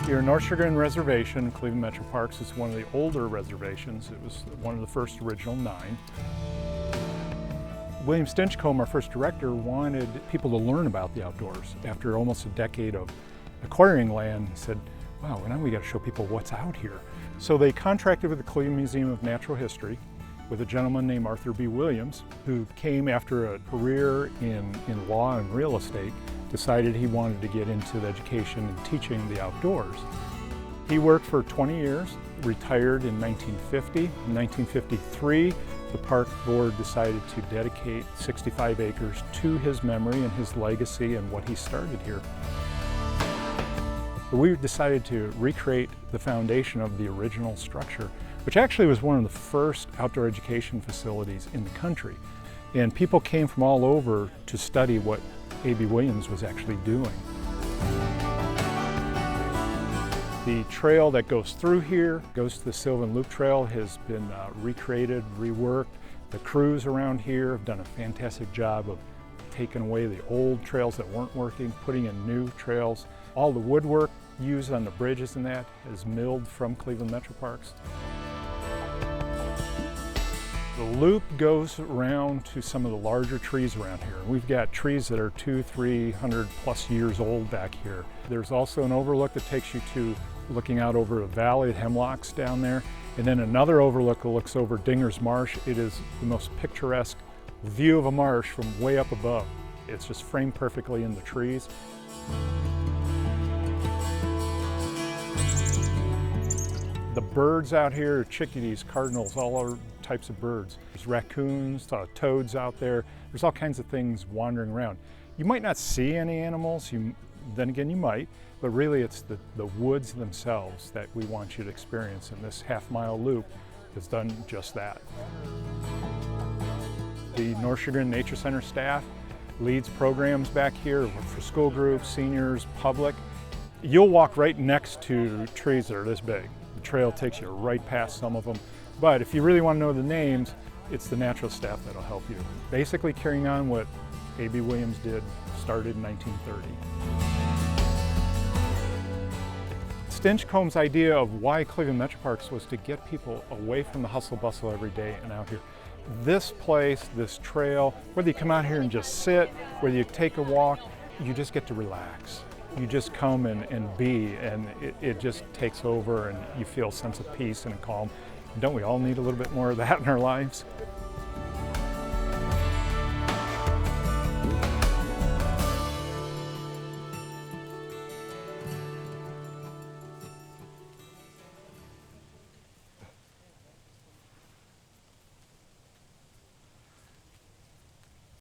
Your North Chagrin Reservation, Cleveland Metro Parks, is one of the older reservations. It was one of the first original 9. William Stinchcomb, our first director, wanted people to learn about the outdoors. After almost a decade of acquiring land, he said, wow, now we got to show people what's out here. So they contracted with the Cleveland Museum of Natural History with a gentleman named Arthur B. Williams, who came after a career in law and real estate, decided he wanted to get into the education and teaching the outdoors. He worked for 20 years, retired in 1950. In 1953, the park board decided to dedicate 65 acres to his memory and his legacy and what he started here. We decided to recreate the foundation of the original structure, which actually was one of the first outdoor education facilities in the country. And people came from all over to study what A.B. Williams was actually doing. The trail that goes through here, goes to the Sylvan Loop trail, has been recreated, reworked. The crews around here have done a fantastic job of taking away the old trails that weren't working, putting in new trails. All the woodwork used on the bridges and that is milled from Cleveland Metro Parks. The loop goes around to some of the larger trees around here. We've got trees that are 200-300 plus years old back here. There's also an overlook that takes you to looking out over a valley of hemlocks down there, and then another overlook that looks over Dinger's Marsh. It is the most picturesque view of a marsh from way up above. It's just framed perfectly in the trees. The birds out here, chickadees, cardinals, all our types of birds. There's raccoons, toads out there. There's all kinds of things wandering around. You might not see any animals, then again you might, but really it's the woods themselves that we want you to experience, and this half-mile loop has done just that. The North Chagrin Nature Center staff leads programs back here for school groups, seniors, public. You'll walk right next to trees that are this big. The trail takes you right past some of them. But if you really want to know the names, it's the natural staff that'll help you. Basically carrying on what A.B. Williams did, started in 1930. Stinchcomb's idea of why Cleveland Metro Parks was to get people away from the hustle bustle every day and out here. This place, this trail, whether you come out here and just sit, whether you take a walk, you just get to relax. You just come and be, and it just takes over, and you feel a sense of peace and calm. Don't we all need a little bit more of that in our lives?